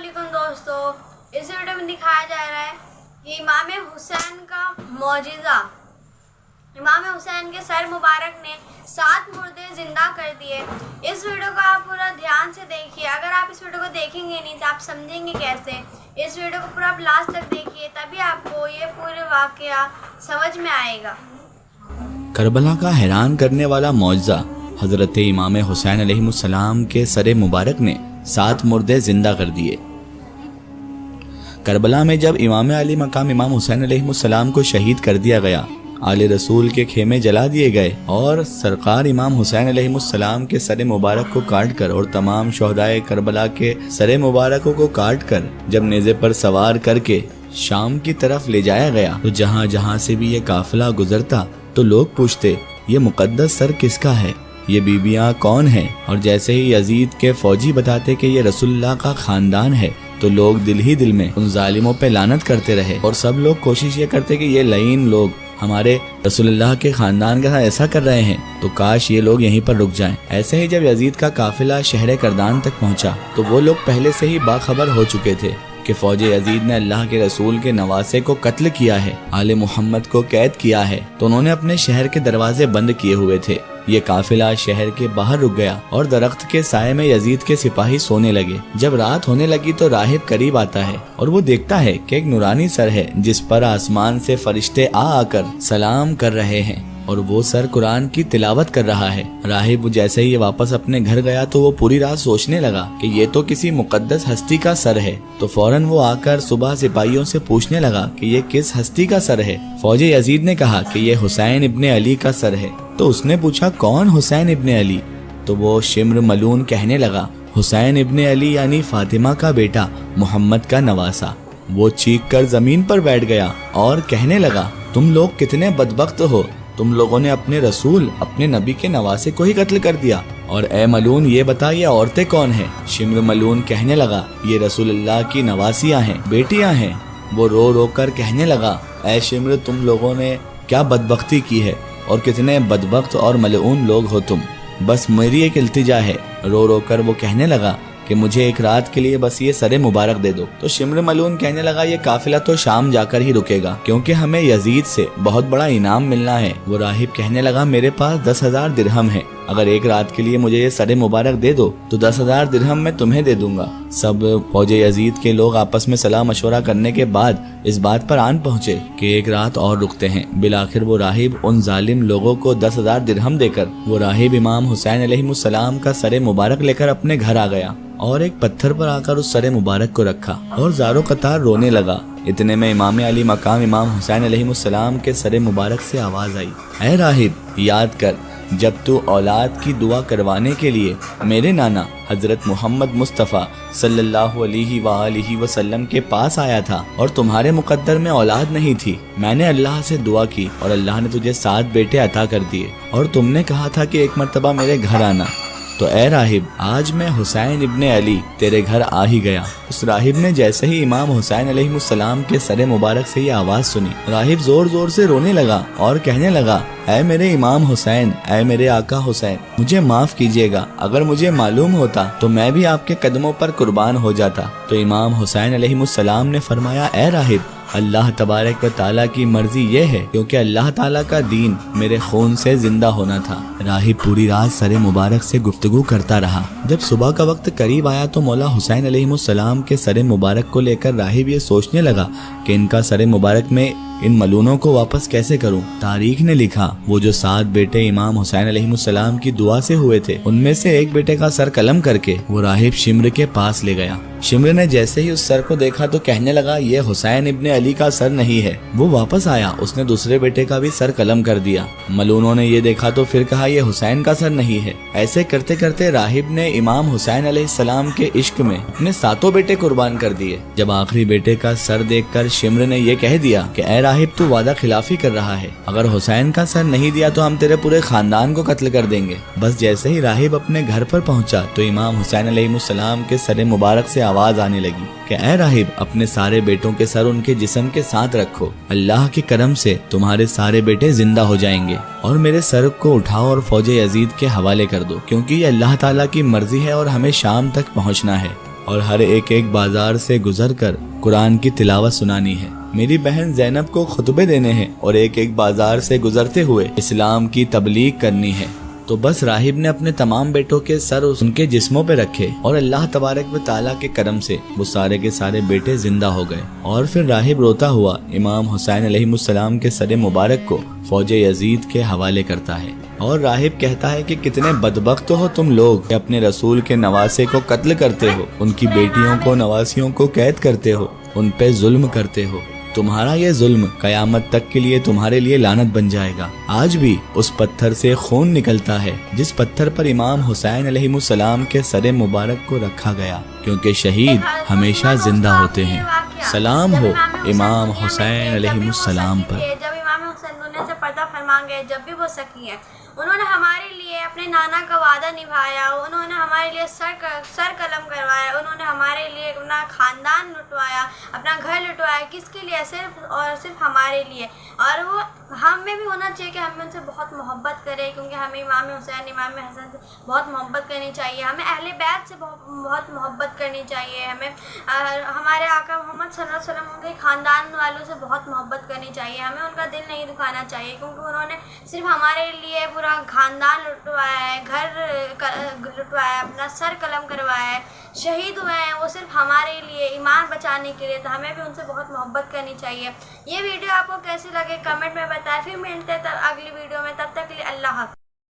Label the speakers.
Speaker 1: अस्सलामुअलैकुम दोस्तों, इस वीडियो में दिखाया जा रहा है कि इमाम हुसैन का मौजिज़ा। इमाम हुसैन के सर मुबारक ने 7 मुर्दे ज़िंदा कर दिए। इस वीडियो को आप पूरा ध्यान से देखिए। अगर आप इस वीडियो को देखेंगे नहीं तो आप समझेंगे कैसे। इस वीडियो को पूरा आप लास्ट तक देखिए, तभी आपको ये पूरे वाक़या समझ में आएगा।
Speaker 2: करबला का हैरान करने वाला मौजज़ा। हज़रत इमाम हुसैन अलैहिस्सलाम के सर मुबारक ने 7 मुर्दे जिंदा कर दिए। करबला में जब इमाम अली मकाम इमाम हुसैन अलैहिस्सलाम को शहीद कर दिया गया, आले रसूल के खेमे जला दिए गए और सरकार इमाम हुसैन अलैहिस्सलाम के सर मुबारक को काट कर और तमाम शोहदाए करबला के सर मुबारकों को काट कर जब नेज़े पर सवार करके शाम की तरफ ले जाया गया, तो जहाँ जहाँ से भी ये काफिला गुजरता तो लोग पूछते, ये मुकद्दस सर किसका है, ये बीबियाँ कौन हैं? और जैसे ही यजीद के फौजी बताते कि ये रसूलुल्लाह का खानदान है, तो लोग दिल ही दिल में उन जालिमों पे लानत करते रहे और सब लोग कोशिश ये करते कि ये लईन लोग हमारे रसूलुल्लाह के खानदान के साथ ऐसा कर रहे हैं, तो काश ये लोग यहीं पर रुक जाएं। ऐसे ही जब यजीद का काफिला शहर करदान तक पहुंचा, तो वो लोग पहले से ही बाखबर हो चुके थे कि फौजे यजीद ने अल्लाह के रसूल के नवासे को कत्ल किया है, आले मोहम्मद को कैद किया है। तो उन्होंने अपने शहर के दरवाजे बंद किए हुए थे। ये काफिला शहर के बाहर रुक गया और दरख्त के साये में यजीद के सिपाही सोने लगे। जब रात होने लगी तो राहिब करीब आता है और वो देखता है कि एक नूरानी सर है जिस पर आसमान से फरिश्ते आ आकर सलाम कर रहे हैं और वो सर कुरान की तिलावत कर रहा है। राहिब जैसे ही वापस अपने घर गया तो वो पूरी रात सोचने लगा कि ये तो किसी मुकद्दस हस्ती का सर है। तो फौरन वो आकर सुबह सिपाहियों से पूछने लगा कि ये किस हस्ती का सर है। फौजे यजीद ने कहा कि ये हुसैन इब्ने अली का सर है। तो उसने पूछा, कौन हुसैन इब्ने अली? तो वो शिम्र मलून कहने लगा, हुसैन इब्ने अली यानी फातिमा का बेटा, मोहम्मद का नवासा। वो चीख कर जमीन पर बैठ गया और कहने लगा, तुम लोग कितने बदबख्त हो, तुम लोगों ने अपने रसूल अपने नबी के नवासे को ही कत्ल कर दिया। और ए मलून, ये बता ये औरतें कौन हैं? शिम्र मलून कहने लगा, ये रसूलुल्लाह की नवासियां हैं, बेटियां हैं। वो रो रो कर कहने लगा, ए शिम्र, तुम लोगों ने क्या बदबख्ती की है और कितने बदबख्त और मलऊन लोग हो तुम। बस मेरी एक इल्तिजा है। रो रो कर वो कहने लगा कि मुझे एक रात के लिए बस ये सरे मुबारक दे दो। तो शिम्र मलून कहने लगा, ये काफिला तो शाम जाकर ही रुकेगा क्योंकि हमें यजीद से बहुत बड़ा इनाम मिलना है। वो राहिब कहने लगा, मेरे पास 10,000 दिरहम है, अगर एक रात के लिए मुझे ये सरे मुबारक दे दो तो 10,000 दिरहम मैं तुम्हें दे दूंगा। सब फौजे यजीद के लोग आपस में सलाह मशवरा करने के बाद इस बात पर आन पहुंचे कि एक रात और रुकते हैं। बिलाखिर वो राहिब उन जालिम लोगों को 10,000 दिरहम देकर वो राहिब इमाम हुसैन अलैहिस्सलाम का सरे मुबारक लेकर अपने घर आ गया और एक पत्थर पर आकर उस सरे मुबारक को रखा और ज़ारो कतार रोने लगा। इतने में इमाम अली मकाम इमाम हुसैन अलैहिस्सलाम के सरे मुबारक से आवाज़ आई, ऐ राहिब, याद कर जब तू औलाद की दुआ करवाने के लिए मेरे नाना हजरत मोहम्मद मुस्तफ़ा सल्लल्लाहु अलैहि वसल्लम के पास आया था और तुम्हारे मुकद्दर में औलाद नहीं थी। मैंने अल्लाह से दुआ की और अल्लाह ने तुझे 7 बेटे अता कर दिए और तुमने कहा था कि एक मर्तबा मेरे घर आना। तो ए राहिब, आज मैं हुसैन इब्ने अली तेरे घर आ ही गया। उस राहिब ने जैसे ही इमाम हुसैन अलैहिस्सलाम के सरे मुबारक से ये आवाज़ सुनी, राहिब जोर जोर से रोने लगा और कहने लगा, ऐ मेरे इमाम हुसैन, ऐ मेरे आका हुसैन, मुझे माफ़ कीजिएगा। अगर मुझे मालूम होता तो मैं भी आपके कदमों पर कुर्बान हो जाता। तो इमाम हुसैन अलैहिस्सलाम ने फरमाया, ऐ राहिब, अल्लाह तबारक व ताला की मर्जी ये है क्योंकि अल्लाह ताला का दीन मेरे खून से जिंदा होना था। राहिब पूरी रात सरे मुबारक से गुफ्तगू करता रहा। जब सुबह का वक्त करीब आया तो मौला हुसैन अलैहिस्सलाम के सरे मुबारक को लेकर राहिब ये सोचने लगा कि इनका सरे मुबारक में इन मलूनों को वापस कैसे करूं। तारीख ने लिखा, वो जो 7 बेटे इमाम हुसैन अलैहिस्सलाम की दुआ से हुए थे, उनमें से एक बेटे का सर कलम करके वो राहिब शिम्र के पास ले गया। शिम्र ने जैसे ही उस सर को देखा तो कहने लगा, ये हुसैन इब्ने अली का सर नहीं है। वो वापस आया, उसने दूसरे बेटे का भी सर कलम कर दिया। मलूनों ने ये देखा तो फिर कहा, ये हुसैन का सर नहीं है। ऐसे करते करते राहिब ने इमाम हुसैन अलैहिस्सलाम के इश्क में अपने 7 बेटे कुर्बान कर दिए। जब आखिरी बेटे का सर देखकर शिम्र ने ये कह दिया कि ऐ राहिब, तू वादा खिलाफी कर रहा है, अगर हुसैन का सर नहीं दिया तो हम तेरे पूरे खानदान को कत्ल कर देंगे। बस जैसे ही राहिब अपने घर पर पहुंचा तो इमाम हुसैन अलैहिस्सलाम के सर मुबारक से आवाज आने लगी कि ऐ राहिब, अपने सारे बेटों के सर उनके जिस्म के साथ रखो, अल्लाह के करम से तुम्हारे सारे बेटे जिंदा हो जाएंगे और मेरे सर को उठाओ और फौजे यजीद के हवाले कर दो क्योंकि ये अल्लाह ताला की मर्जी है और हमें शाम तक पहुंचना है। اور ہر ایک بازار سے گزر کر قرآن کی تلاوت سنانی ہے۔ میری بہن زینب کو خطبے دینے ہیں اور ایک بازار سے گزرتے ہوئے اسلام کی تبلیغ کرنی ہے۔ تو بس راہب نے اپنے تمام بیٹوں کے سر ان کے جسموں پہ رکھے اور اللہ تبارک و تعالیٰ کے کرم سے وہ سارے کے سارے بیٹے زندہ ہو گئے۔ اور پھر راہب روتا ہوا امام حسین علیہ السلام کے سر مبارک کو فوج یزید کے حوالے کرتا ہے، اور راہب کہتا ہے کہ کتنے بدبخت ہو تم لوگ کہ اپنے رسول کے نواسے کو قتل کرتے ہو، ان کی بیٹیوں کو نواسیوں کو قید کرتے ہو، ان پہ ظلم کرتے ہو۔ تمہارا یہ ظلم قیامت تک کے لیے تمہارے لیے لعنت بن جائے گا۔ آج بھی اس پتھر سے خون نکلتا ہے جس پتھر پر امام حسین علیہ السلام کے سر مبارک کو رکھا گیا، کیونکہ شہید ہمیشہ زندہ ہوتے ہیں۔ سلام ہو امام حسین علیہ السلام پر۔
Speaker 1: جب امام حسین دنیا سے پردہ فرما گئے، جب بھی وہ سکی ہیں، انہوں نے ہمارے لیے اپنے نانا کا وعدہ نبھایا، انہوں نے ہمارے لیے سر قلم کروایا، انہوں نے ہمارے لیے اپنا خاندان لٹوایا، اپنا گھر لٹوایا، کس کے لیے؟ صرف اور صرف ہمارے لیے۔ اور وہ ہمیں بھی ہونا چاہیے کہ ہم ان سے بہت محبت کریں، کیونکہ ہمیں امام حسین امام حسن سے بہت محبت کرنی چاہیے، ہمیں اہل بیت سے بہت محبت کرنی چاہیے، ہمیں ہمارے آقا محمد صلی اللہ علیہ وسلم کے خاندان والوں سے بہت محبت کرنی چاہیے، ہمیں ان کا دل نہیں دکھانا چاہیے، کیونکہ انہوں نے صرف ہمارے لیے پورا خاندان لٹوایا ہے، گھر لٹوایا ہے، اپنا سر قلم کروایا ہے، شہید ہوئے ہیں وہ صرف ہمارے لیے، ایمان بچانے کے لیے۔ تو ہمیں بھی ان سے بہت محبت کرنی چاہیے۔ یہ ویڈیو آپ کو کیسی لگے کمنٹ میں بتائیں، پھر ملتے ہیں اگلی ویڈیو میں، تب تک کے لیے اللہ حافظ۔